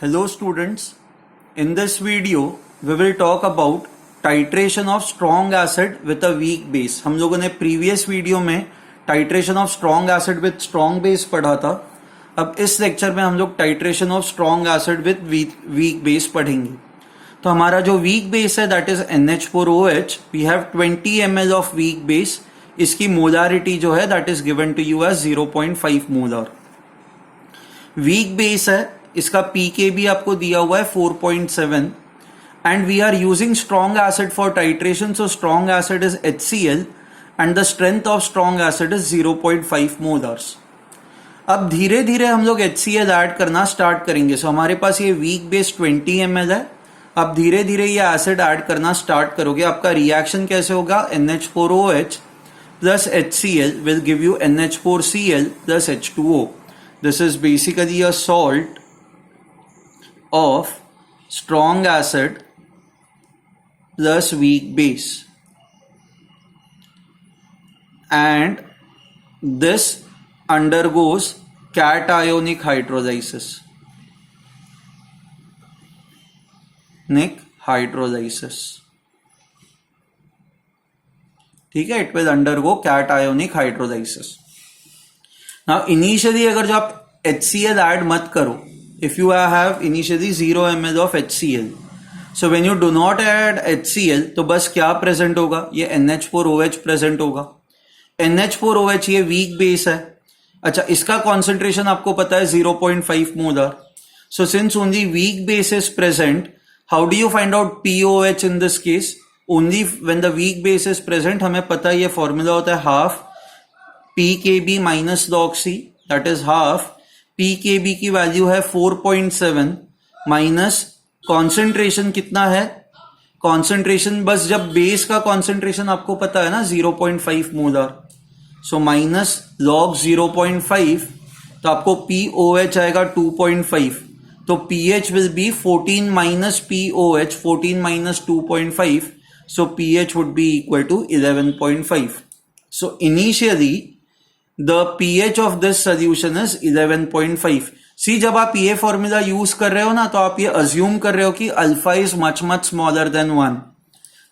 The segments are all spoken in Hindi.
Hello students, in this video we will talk about titration of strong acid with a weak base. हम लोगों ने previous video में titration of strong acid with strong base पढ़ा था. अब इस लेक्चर में हम लोग titration of strong acid with weak base पढ़ेंगे. तो हमारा जो weak base है that is NH4OH, we have 20 ml of weak base. इसकी molarity जो है that is given to you as 0.5 molar. weak base है, इसका pKb आपको दिया हुआ है 4.7 and we are using strong acid for titration, so strong acid is HCl and the strength of strong acid is 0.5 molars. अब धीरे धीरे हम लोग HCl ऐड करना स्टार्ट करेंगे. सो हमारे पास ये वीक बेस 20 ml है. अब धीरे धीरे ये एसिड ऐड करना स्टार्ट करोगे. आपका रिएक्शन कैसे होगा? NH4OH plus HCl will give you NH4Cl plus H2O. This is basically a salt of strong acid plus weak base, and this undergoes cationic hydrolysis. ठीक है, it will undergo cationic hydrolysis. Now initially अगर जो आप HCl ऐड मत करो, if you have initially 0 ml of HCl, so when you do not add HCl तो बस क्या प्रेजेंट होगा? ये NH4OH प्रेजेंट होगा. NH4OH ये वीक बेस है. अच्छा, इसका कॉन्सेंट्रेशन आपको पता है 0.5 molar. So since only weak base is present, how do you find out POH in this case? Only when the weak base is present. हमें पता है ये फॉर्मूला होता है half pKb minus log C, that is half pKb की वैल्यू है 4.7 माइनस कॉन्सेंट्रेशन कितना है? कॉन्सेंट्रेशन बस जब बेस का कॉन्सेंट्रेशन आपको पता है ना 0.5 मोलर, सो माइनस लॉग 0.5 तो आपको POH आएगा 2.5. तो pH will be 14 minus POH, 14 minus 2.5, so pH would be equal to 11.5. So initially the pH of this solution is 11.5. See, जब आप ये फॉर्मूला यूज कर रहे हो ना, तो आप ये अज्यूम कर रहे हो कि alpha is much much smaller than 1.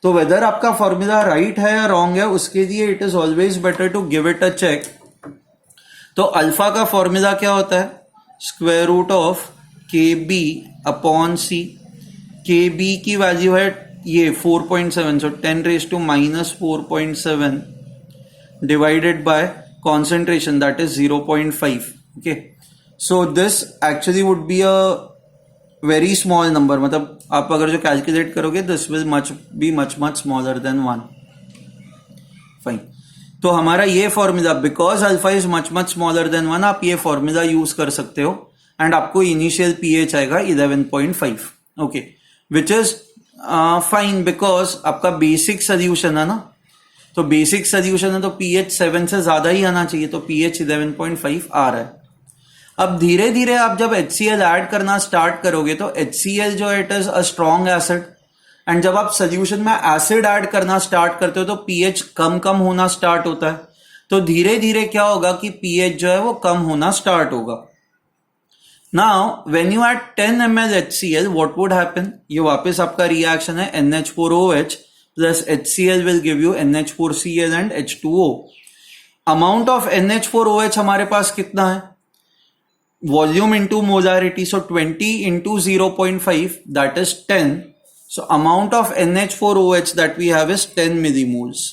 तो वेदर आपका फॉर्मूला राइट है या रॉन्ग है, उसके लिए it is always better to give it a check. तो अल्फा का फॉर्मूला क्या होता है? Square root of KB upon C. KB की वैल्यू है ये 4.7, सो 10 raised to minus 4.7 divided by concentration, that is 0.5. okay, so this actually would be a very small number. मतलब आप अगर जो कैलकुलेट करोगे this will be much smaller than 1. Fine. तो हमारा ये formula because alpha is much smaller than 1, आप ये फॉर्मूला यूज कर सकते हो एंड आपको इनिशियल pH आएगा 11.5. Okay, which is fine because आपका बेसिक सोल्यूशन है ना. तो बेसिक सोल्यूशन है तो pH 7 से ज्यादा ही आना चाहिए, तो pH 11.5 आ रहा है. अब धीरे धीरे आप जब HCl ऐड करना स्टार्ट करोगे तो HCl जो it is a strong acid, and जब आप सोल्यूशन में एसिड ऐड करना स्टार्ट करते हो तो pH कम होना स्टार्ट होता है. तो धीरे धीरे क्या होगा कि pH जो है वो कम होना स्टार्ट होगा. Now when you add 10 ml HCl what would happen? ये वापस आपका रिएक्शन है NH4OH plus HCl will give you NH4Cl and H2O. Amount of NH4OH हमारे पास कितना है? Volume into molarity, so 20 into 0.5, that is 10. So amount of NH4OH that we have is 10 millimoles.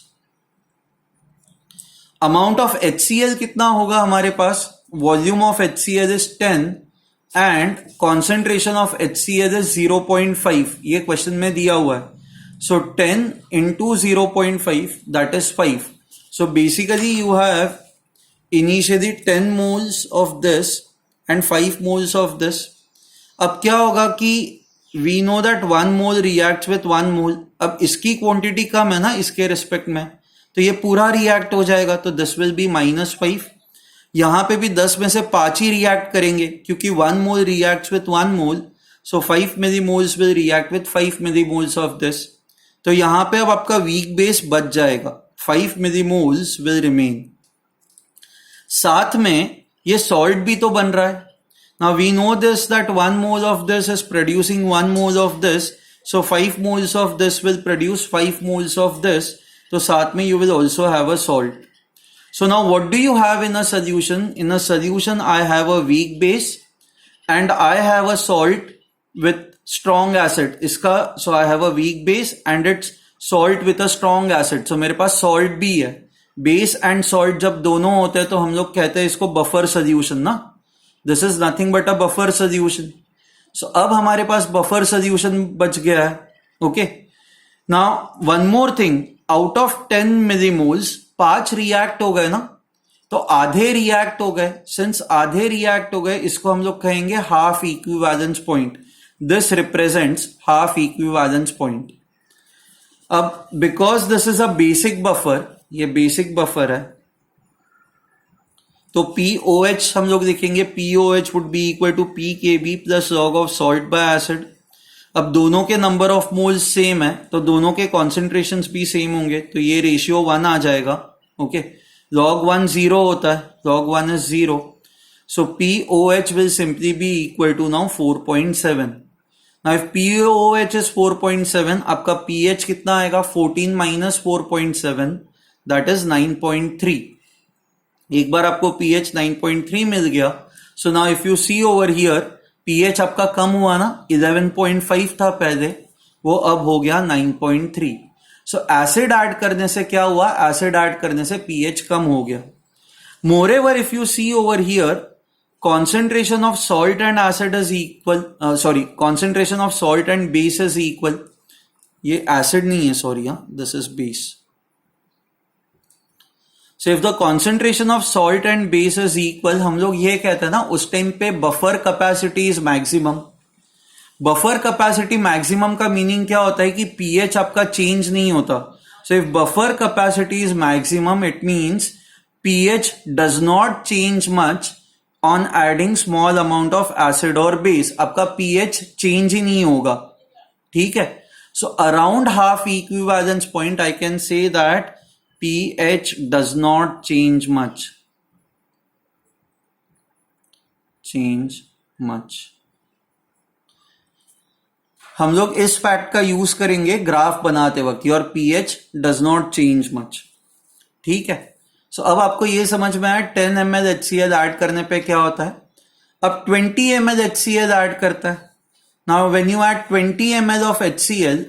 Amount of HCl कितना होगा हमारे पास? Volume of HCl is 10 and concentration of HCl is 0.5. ये क्वेश्चन में दिया हुआ है. So 10 into 0.5, that is 5. So basically you have initially 10 moles of this and 5 moles of this. अब क्या होगा कि we know that 1 mole reacts with 1 mole. अब इसकी क्वांटिटी कम है ना इसके रिस्पेक्ट में, तो ये पूरा रिएक्ट हो जाएगा. तो this will be -5. यहां पे भी 10 में से 5 ही रिएक्ट करेंगे क्योंकि 1 mole reacts with 1 mole. So 5 millimoles will react with 5 millimoles of this. तो यहां पे अब आपका वीक बेस बच जाएगा, 5 millimoles will remain. साथ में ये सॉल्ट भी तो बन रहा है, Now we know this that 1 mole of this is producing 1 mole of this. So 5 moles of this will produce 5 moles of this. So साथ में you will also have a salt. So now what do you have in a solution? In a solution I have a weak base and I have a salt with strong acid. इसका so I have a weak base and it's salt with a strong acid. So मेरे पास salt भी है. Base and salt जब दोनों होते हैं तो हम लोग कहते हैं इसको buffer solution ना. This is nothing but a buffer solution. So अब हमारे पास buffer solution बच गया है. Okay. Now one more thing. Out of 10 millimoles 5 react हो गए ना, तो आधे रिएक्ट हो गए. सिंस आधे रिएक्ट हो गए इसको हम लोग कहेंगे half equivalence point. This represents half equivalence point. अब because this is a basic buffer, ये बेसिक बफर है, तो POH हम लोग लिखेंगे POH would be equal to PKB plus log of salt by acid. अब दोनों के नंबर ऑफ मोल्स सेम है तो दोनों के कॉन्सेंट्रेशंस भी सेम होंगे, तो ये रेशियो 1 आ जाएगा. ओके, log 1 0 होता है, log 1 is 0. So POH will simply be equal to now 4.7. Now if POH is 4.7, आपका pH कितना आएगा? 14 minus 4.7, that is 9.3. एक बार आपको pH 9.3 मिल गया. So now if you see over here, pH आपका कम हुआ ना, 11.5 था पहले, वो अब हो गया 9.3. सो एसिड ऐड करने से क्या हुआ? एसिड ऐड करने से pH कम हो गया. Moreover if you see over here, concentration of salt and acid is equal, concentration of salt and base is equal. ये acid नहीं है, sorry, this is base. So if the concentration of salt and base is equal, हम लोग ये कहते हैं ना, उस टाइम पे buffer capacity is maximum. Buffer capacity maximum का मीनिंग क्या होता है कि pH आपका चेंज नहीं होता. So if buffer capacity is maximum, it means pH does not change much on adding small amount of acid और बेस. आपका pH चेंज ही नहीं होगा. ठीक है. So around half equivalence point I can say that pH does not change much. हम लोग इस फैक्ट का यूज करेंगे ग्राफ बनाते वक्त. Your pH does not change much. ठीक है. सो अब आपको ये समझ में आया 10 ml HCl ऐड करने पे क्या होता है. अब 20 ml HCl ऐड करता है. Now when you add 20 ml of HCl,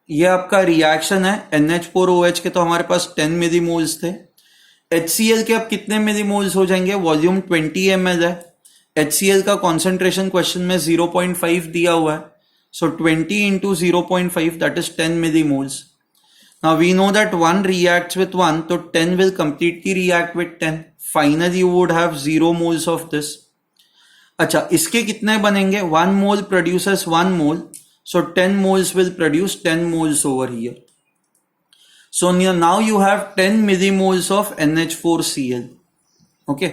ये आपका रिएक्शन है. NH4OH के तो हमारे पास 10 मिलीमोल्स थे. HCl के अब कितने मिलीमोल्स हो जाएंगे? वॉल्यूम 20 ml है. HCl का कॉन्सेंट्रेशन क्वेश्चन में 0.5 दिया हुआ है. So 20 into 0.5, that is 10 millimoles. Now we know that 1 reacts with 1, so 10 will completely react with 10. Finally you would have 0 moles of this. अच्छा, इसके कितने बनेंगे? 1 mole produces 1 mole, so 10 moles will produce 10 moles over here. So now you have 10 millimoles of NH4Cl. Okay,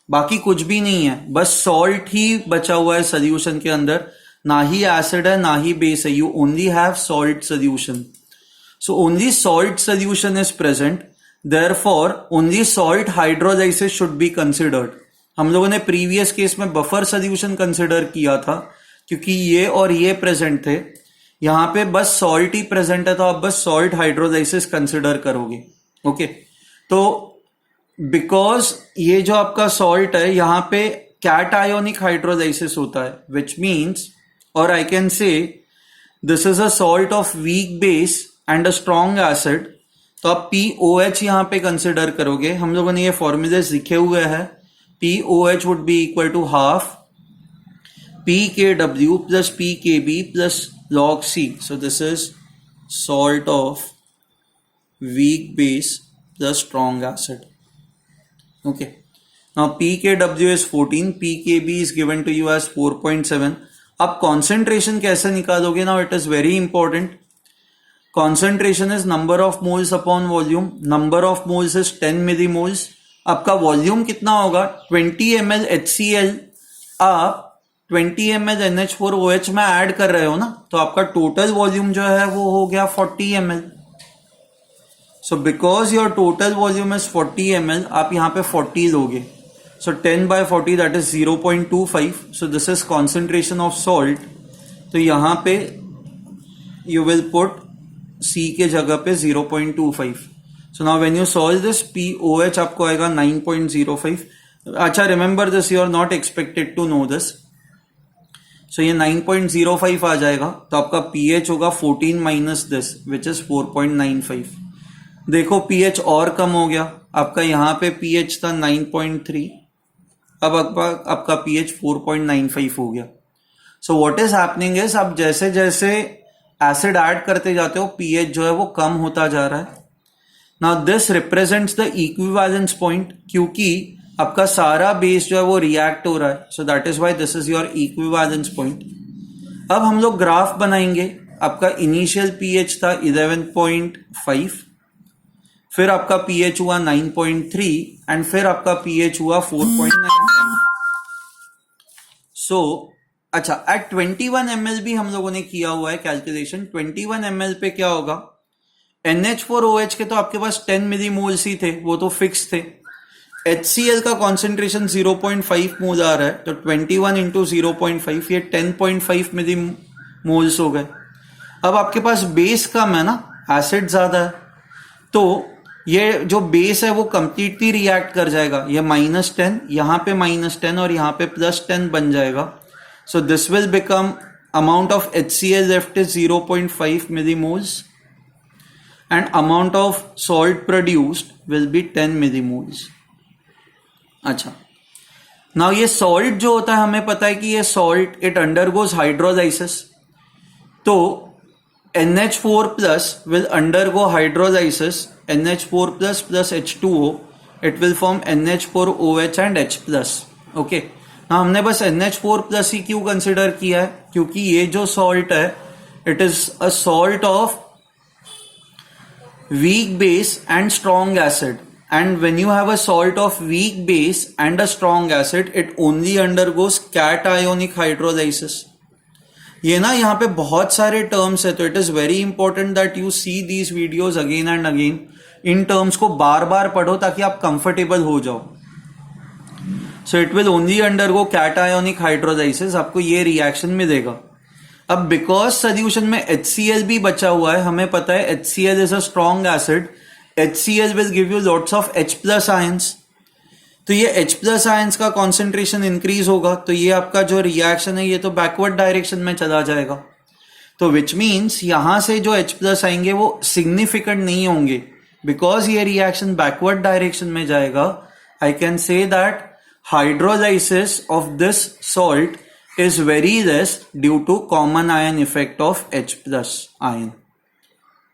बाकी कुछ भी नहीं है, बस salt ही बचा हुआ है solution के अंदर. ना ही एसिड है ना ही बेस है. You only have salt solution. So only salt solution is present, therefore only salt hydrolysis should be considered. हम लोगों ने प्रीवियस केस में बफर सोल्यूशन कंसिडर किया था क्योंकि ये और ये प्रेजेंट थे. यहां पे बस सॉल्ट ही प्रेजेंट है, तो आप बस सॉल्ट हाइड्रोलाइसिस कंसिडर करोगे. ओके, तो बिकॉज ये जो आपका सॉल्ट है यहां पे कैटायोनिक हाइड्रोलाइसिस होता है, which means, or I can say this is a salt of weak base and a strong acid. तो आप POH यहां पे कंसिडर करोगे. हम लोगों ने ये फॉर्मूलेस लिखे हुए हैं. POH would be equal to half PKW plus PKB plus log C. So this is salt of weak base plus strong acid. Okay. Now PKW is 14, PKB is given to you as 4.7. अब कॉन्सेंट्रेशन कैसे निकालोगे? Now it is very important. Concentration is number of moles upon volume. Number of moles is 10 millimoles. आपका वॉल्यूम कितना होगा? 20 ml HCl आप 20 ml NH4OH में ऐड कर रहे हो ना, तो आपका टोटल वॉल्यूम जो है वो हो गया 40 ml. So because your total volume is 40 ml, आप यहां पे 40 लोगे. So 10 by 40 that is 0.25. So this is concentration of salt. तो यहाँ पे you will put C के जगह पे 0.25. So now when you solve this, POH आपको आएगा 9.05. अच्छा, remember this, you are not expected to know this. So ये 9.05 आ जाएगा, तो आपका pH होगा 14 minus this, which is 4.95. देखो pH और कम हो गया, आपका यहाँ पे pH था 9.3, अब आपका pH 4.95 हो गया. So what is happening is, आप जैसे जैसे एसिड ऐड करते जाते हो pH जो है वो कम होता जा रहा है. Now this represents the equivalence point, क्योंकि आपका सारा बेस जो है वो रिएक्ट हो रहा है. So that is why this is your equivalence point. अब हम लोग ग्राफ बनाएंगे. आपका इनिशियल pH था 11.5, फिर आपका pH हुआ 9.3 एंड फिर आपका pH हुआ 4.95. So अच्छा, एट 21 ml भी हम लोगों ने किया हुआ है कैलकुलेशन. 21 ml पे क्या होगा, NH4OH के तो आपके पास 10 मिलीमोल्स ही थे, वो तो फिक्स थे. HCl का कॉन्सेंट्रेशन 0.5 मोल आ रहा है, तो 21 इंटू 0.5 ये 10.5 मिलीमोल्स हो गए. अब आपके पास बेस कम है ना, एसिड ज्यादा है, तो ये जो बेस है वो कंप्लीटली रिएक्ट कर जाएगा. ये -10, यहाँ पे -10 और यहाँ पे +10 बन जाएगा. So this will become, amount of HCl left is 0.5 millimoles and amount of salt produced will be 10 millimoles. अच्छा, now ये salt जो होता है हमें पता है कि ये salt it undergoes hydrolysis. तो NH4 plus will undergo hydrolysis. NH4 plus H2O, it will form NH4OH and H plus. Okay. हाँ, हमने बस NH4 प्लस ही क्यों कंसिडर किया है, क्योंकि ये जो सॉल्ट है it is a salt of weak base and strong acid. And when you have a salt of weak base and a strong acid, it only undergoes cationic hydrolysis. ये ना यहाँ पे बहुत सारे टर्म्स है, तो it is very important that you see these videos again and again. In terms को बार बार पढ़ो ताकि आप कंफर्टेबल हो जाओ. So it will only undergo cationic hydrolysis, आपको ये रिएक्शन मिलेगा. अब बिकॉज सोल्यूशन में HCl भी बचा हुआ है, हमें पता है HCl is a strong acid. HCl will give you lots of H plus ions. तो ये H plus ions का कॉन्सेंट्रेशन इंक्रीज होगा, तो ये आपका जो रिएक्शन है ये तो बैकवर्ड डायरेक्शन में चला जाएगा. तो विच मीन्स यहां से जो H plus आएंगे वो सिग्निफिकेंट नहीं होंगे, बिकॉज ये रिएक्शन बैकवर्ड डायरेक्शन में जाएगा. I can say that hydrolysis of this salt is very less due to common ion effect of H plus ion.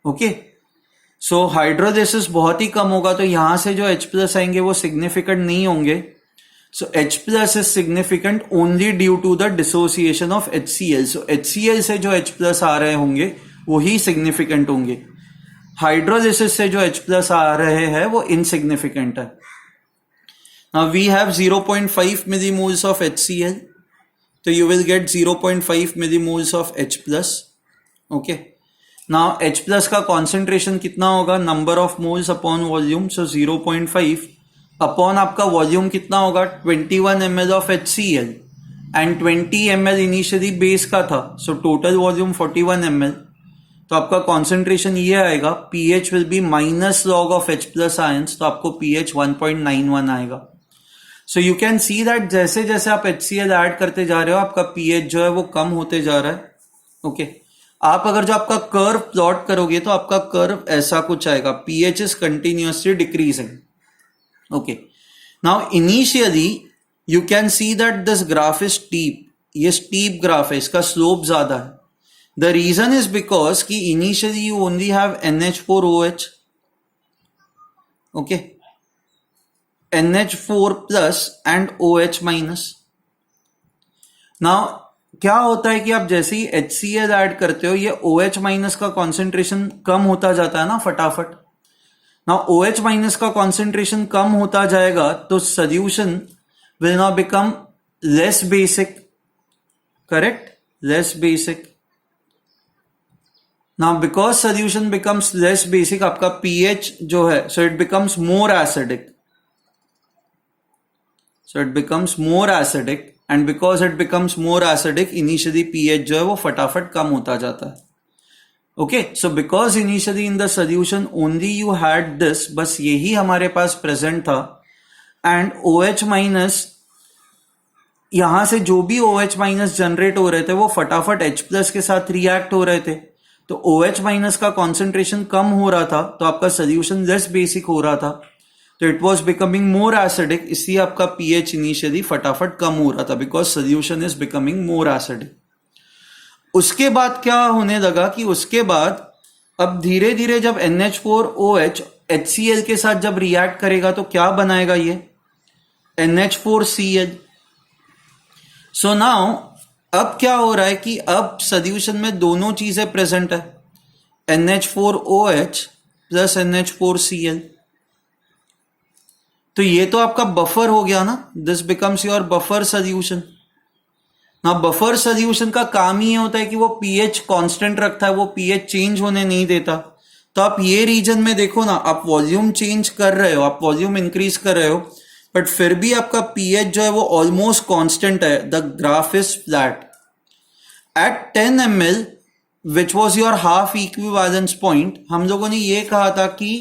Okay, so hydrolysis बहुत ही कम होगा, तो यहां से जो H plus आएंगे वो significant नहीं होंगे. So H plus is significant only due to the dissociation of HCl. So HCl से जो H plus आ रहे होंगे वो ही significant होंगे. Hydrolysis से जो H plus आ रहे हैं वो insignificant है. Now we have 0.5 millimoles of HCl, so you will get 0.5 millimoles of H plus. Okay. Now H plus का concentration कितना होगा, number of moles upon volume, so 0.5 upon आपका volume कितना होगा, 21 ml of HCl and 20 ml initially base का था, so total volume 41 ml. तो आपका concentration ये आएगा, pH will be minus log of H plus ions, तो आपको pH 1.91 आएगा. So you can see that जैसे जैसे आप HCl ऐड करते जा रहे हो आपका pH जो है वो कम होते जा रहा है. ओके, आप अगर जो आपका कर्व प्लॉट करोगे तो आपका कर्व ऐसा कुछ आएगा, pH is continuously decreasing. Okay, now initially you can see that this graph is steep. ये स्टीप ग्राफ है, इसका स्लोप ज्यादा है. द रीजन इज बिकॉज कि initially you only have NH4OH. Okay, NH4 plus and OH minus. Now क्या होता है कि आप जैसे ही HCl ऐड करते हो ये OH minus का कॉन्सेंट्रेशन कम होता जाता है ना फटाफट. Now OH minus का कॉन्सेंट्रेशन कम होता जाएगा तो solution will now become less basic. Correct? Less basic. Now because solution becomes less basic, आपका pH जो है so it becomes more acidic. So it becomes more acidic, and because it becomes more acidic initially pH जो है वो फटाफट कम होता जाता है. Okay, so because initially in the solution only you had this, बस यही हमारे पास प्रेजेंट था, एंड OH माइनस, यहां से जो भी OH माइनस जनरेट हो रहे थे वो फटाफट H प्लस के साथ रिएक्ट हो रहे थे, तो OH माइनस का कॉन्सेंट्रेशन कम हो रहा था, तो आपका सोल्यूशन लेस बेसिक हो रहा था, तो it was becoming more acidic, इसलिए आपका पीएच इनिशियली फटाफट कम हो रहा था, because solution is becoming more acidic. उसके बाद क्या होने लगा कि उसके बाद अब धीरे धीरे जब NH4OH HCl के साथ जब रिएक्ट करेगा तो क्या बनाएगा ये NH4Cl. सो नाउ अब क्या हो रहा है कि अब सोल्यूशन में दोनों चीजें प्रेजेंट है, NH4OH प्लस NH4Cl. तो ये तो आपका बफर हो गया ना, this becomes your buffer solution. ना बफर सोल्यूशन का काम ही होता है कि वो पीएच कांस्टेंट रखता है, वो पीएच चेंज होने नहीं देता. तो आप ये रीजन में देखो ना, आप वॉल्यूम चेंज कर रहे हो, आप वॉल्यूम इंक्रीज कर रहे हो, बट फिर भी आपका पीएच जो है वो ऑलमोस्ट कांस्टेंट है. The graph is flat. At 10 ml which was your half equivalence point, हम लोगों ने ये कहा था कि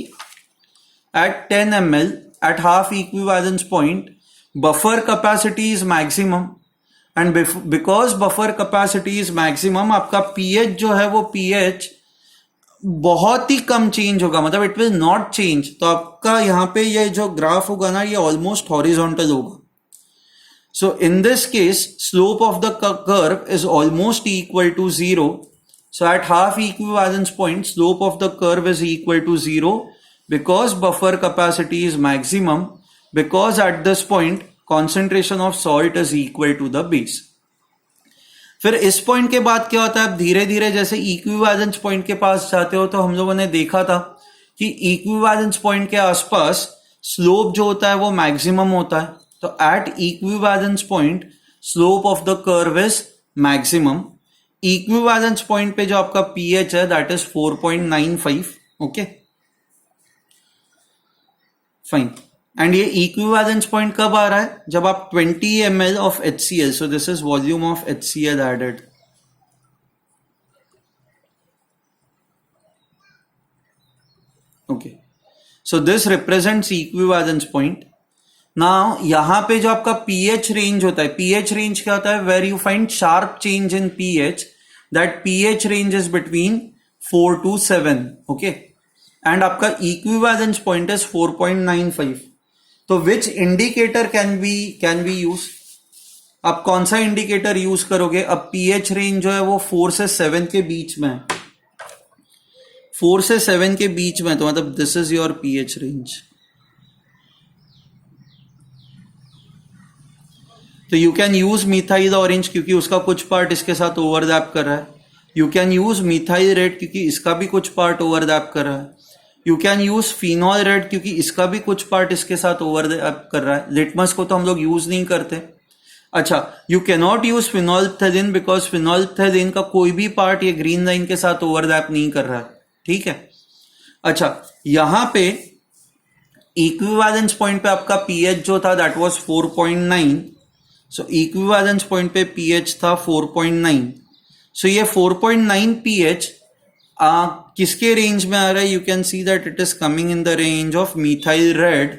at 10 ml at half equivalence point buffer capacity is maximum, and because buffer capacity is maximum आपका पीएच जो है वो पीएच बहुत ही कम चेंज होगा, मतलब इट विल नॉट चेंज. तो आपका यहां पे ये जो ग्राफ होगा ना ये ऑलमोस्ट हॉरिजॉन्टल होगा. So in this case slope of the curve is almost equal to 0. So at half equivalence point slope of the curve is equal to 0 because buffer capacity is maximum, because at this point concentration of salt is equal to the base. फिर इस पॉइंट के बाद क्या होता है, अब धीरे धीरे जैसे इक्विवेलेंस पॉइंट के पास जाते हो तो हम लोगों ने देखा था कि इक्विवेलेंस पॉइंट के आसपास स्लोप जो होता है वो मैक्सिमम होता है. तो at equivalence point slope of the curve is maximum. Equivalence point पे जो आपका पीएच है that is 4.95. Okay fine. And ये इक्विवेलेंस पॉइंट कब आ रहा है, जब आप 20 ml of HCl, so this is volume of HCl added. Okay, so this represents equivalence point. Now यहां पे जो आपका पीएच रेंज होता है, पीएच रेंज क्या होता है, where you find sharp change in pH, that pH range is between 4 to 7. Okay, and आपका इक्विवेलेंस पॉइंट इज 4.95. तो which indicator can be use, आप कौन सा इंडिकेटर यूज करोगे. अब पीएच रेंज जो है वो 4 से 7 के बीच में, 4 से 7 के बीच में, तो मतलब this is your pH range. तो you can use methyl orange क्योंकि उसका कुछ पार्ट इसके साथ ओवरलैप कर रहा है. You can use methyl red क्योंकि इसका भी कुछ पार्ट ओवरलैप कर रहा है. You can use phenol red क्योंकि इसका भी कुछ पार्ट इसके साथ ओवरलैप कर रहा है. लिटमस को तो हम लोग यूज नहीं करते. अच्छा, you can not use phenolphthalein because phenolphthalein का कोई भी पार्ट ये ग्रीन लाइन के साथ ओवरलैप नहीं कर रहा है. ठीक है. अच्छा, यहां पे इक्विवेलेंस पॉइंट पे आपका पीएच जो था that was 4.9. So equivalence point पे पीएच था 4.9. सो ये 4.9 पीएच किसके रेंज में आ रहा है, you can see that it is coming in the range of methyl red.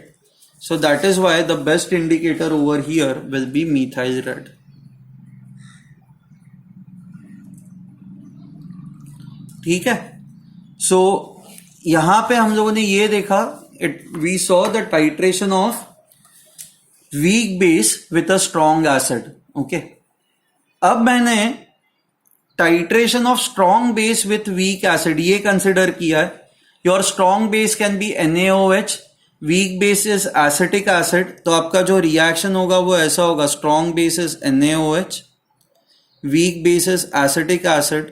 So that is why the best indicator over here will be methyl red. ठीक है. सो यहां पे हम लोगों ने ये देखा, we saw the titration of weak base with a strong acid. Okay, अब मैंने titration of strong base with weak acid ये कंसिडर किया है. Your strong base can be NaOH, weak base is acetic acid. तो आपका जो रिएक्शन होगा वो ऐसा होगा, strong base is NaOH, weak base is acetic acid.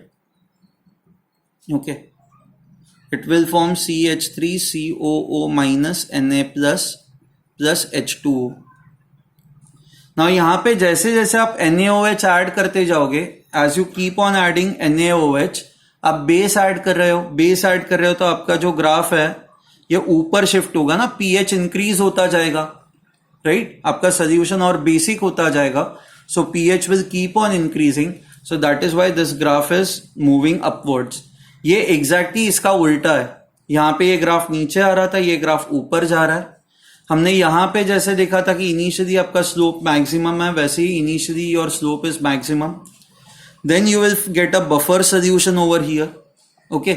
Okay, it will form CH3COO minus Na plus H2O. Now यहाँ पे जैसे जैसे आप NaOH ऐड करते जाओगे, as you keep on adding NaOH, आप बेस ऐड कर रहे हो, तो आपका जो ग्राफ है ये ऊपर शिफ्ट होगा ना, pH इंक्रीज होता जाएगा. राइट, आपका सोल्यूशन और बेसिक होता जाएगा, सो pH will keep on increasing, so that is why this graph is moving upwards. ये एग्जैक्टली इसका उल्टा है, यहाँ पे ये ग्राफ नीचे आ रहा था, ये ग्राफ ऊपर जा रहा है। हमने यहाँ पे जैसे देखा था कि इनिशियली आपका स्लोप मैक्सिमम है, वैसे ही initially your slope is maximum, then you will get a buffer solution over here. Okay,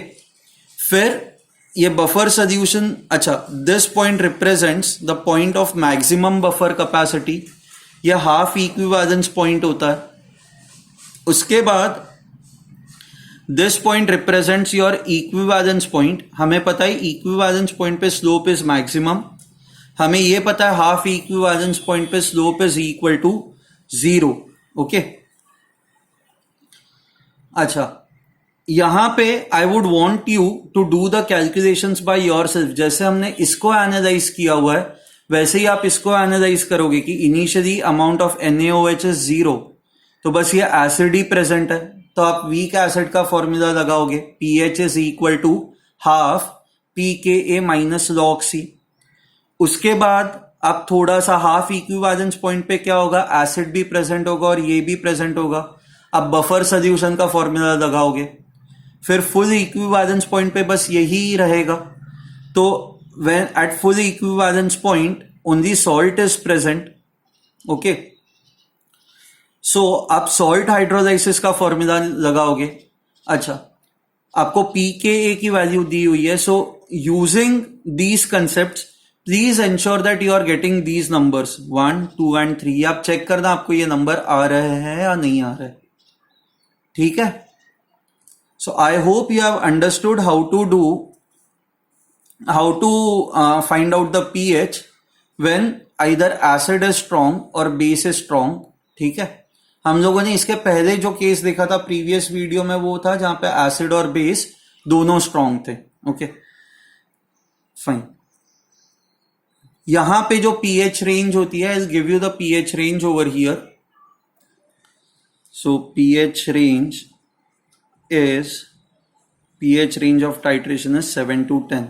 फिर ये बफर सोल्यूशन, अच्छा this point represents the point of maximum buffer capacity, यह हाफ इक्विवेलेंस पॉइंट होता है। उसके बाद this point represents your equivalence point, हमें पता है इक्विवेलेंस पॉइंट पे स्लोप इज मैक्सिमम, हमें यह पता है हाफ इक्विवेलेंस पॉइंट पे slope is equal to 0। Okay, अच्छा यहां पे I would want you to do the calculations by yourself. जैसे हमने इसको एनालाइज किया हुआ है वैसे ही आप इसको एनालाइज करोगे कि initially amount of NaOH is 0, तो बस ये एसिड ही प्रेजेंट है, तो आप वीक एसिड का फॉर्मूला लगाओगे, pH is equal to half pKa minus log C। उसके बाद आप थोड़ा सा हाफ इक्विवेलेंस पॉइंट पे क्या होगा, एसिड भी प्रेजेंट होगा और ये भी प्रेजेंट होगा, आप बफर सोल्यूशन का फॉर्मूला लगाओगे, फिर फुल इक्विवेलेंस पॉइंट पे बस यही रहेगा। तो when at full equivalence point only salt is present. Okay, so आप सॉल्ट हाइड्रोलाइसिस का फॉर्मूला लगाओगे। अच्छा, आपको pKa की वैल्यू दी हुई है, so using these concept please ensure that you are getting these numbers 1, 2 and 3। आप चेक करना आपको ये नंबर आ रहे हैं या नहीं आ रहे, ठीक है। So I hope you have understood how to find out the pH when either acid is strong or base is strong, ठीक है। हम लोगों ने इसके पहले जो केस देखा था प्रीवियस वीडियो में, वो था जहां पे एसिड और बेस दोनों स्ट्रांग थे। ओके फाइन, यहां पे जो pH रेंज होती है, I'll give you the pH range over here. So pH range of titration is 7 to 10.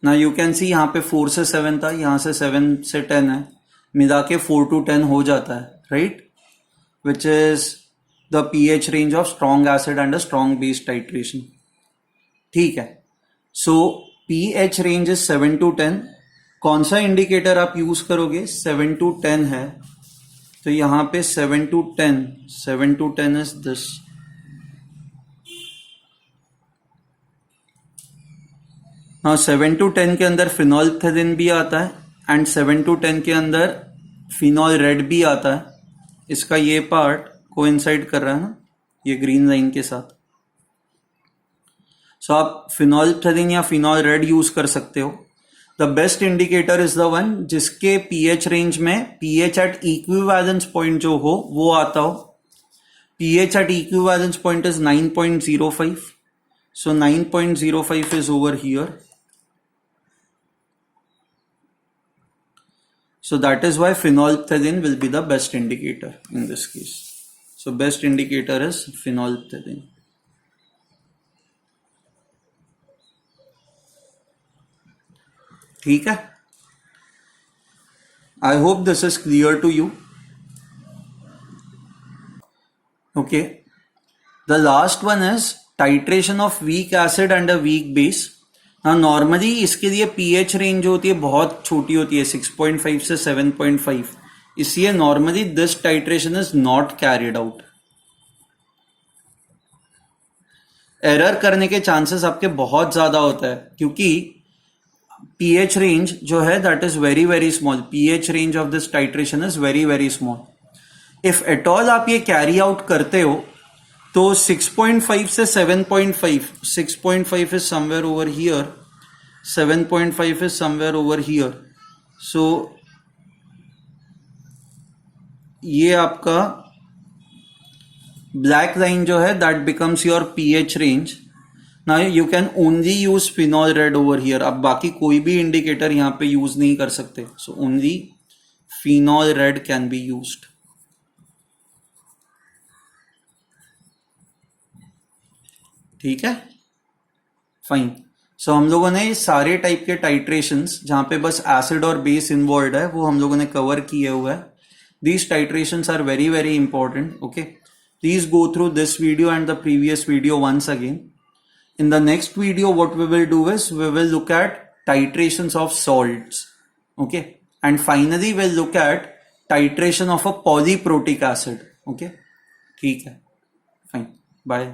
Now you can see यहाँ पे 4 से 7 था, यहाँ से 7 से 10 है, मिला के 4 to 10 हो जाता है, right? Which is the pH range of strong acid and a strong base titration. ठीक है, so pH range is 7 to 10. कौन सा इंडिकेटर आप यूज करोगे, 7 to 10 है, तो यहाँ पे 7 to 10 is this. हाँ, 7 to 10 के अंदर फिनोल्फ्थेलिन भी आता है एंड 7 to 10 के अंदर फिनॉल रेड भी आता है। इसका ये पार्ट कोइंसाइड कर रहा है ना ये ग्रीन लाइन के साथ, सो आप फिनोल्फ्थेलिन या फिनॉल रेड यूज कर सकते हो। The best indicator is the one जिसके pH रेंज में pH एट इक्विवेलेंस पॉइंट जो हो वो आता हो। pH at equivalence point is 9.05, so 9.05 is over here. So that is why phenolphthalein will be the best indicator in this case. So best indicator is phenolphthalein. ठीक है, I hope this is clear to you. Okay, the last one is titration of weak acid and a weak base. हाँ, नॉर्मली इसके लिए pH रेंज जो होती है बहुत छोटी होती है, 6.5 से 7.5, इसलिए normally this titration is not carried out. Error करने के चांसेस आपके बहुत ज्यादा होता है क्योंकि pH रेंज जो है that is very very small, pH range of this titration is very very small. If at all आप ये कैरी आउट करते हो तो 6.5 से 7.5, 6.5 is somewhere over here, 7.5 is somewhere over here. So ये आपका ब्लैक लाइन जो है that becomes your pH range. Now you can only use phenol red over here, आप बाकी कोई भी इंडिकेटर यहाँ पे यूज नहीं कर सकते, so only phenol red can be used. ठीक है, फाइन। सो हम लोगों ने सारे टाइप के टाइट्रेशंस जहां पे बस एसिड और बेस इन्वॉल्व है वो हम लोगों ने कवर किए हुए हैं. These titrations are very very important. Okay, please go through this video and the previous video once again. In the next video what we will do is we will look at titrations of salts. Okay, and finally we'll look at titration of a polyprotic acid. Okay, ठीक है, fine, bye.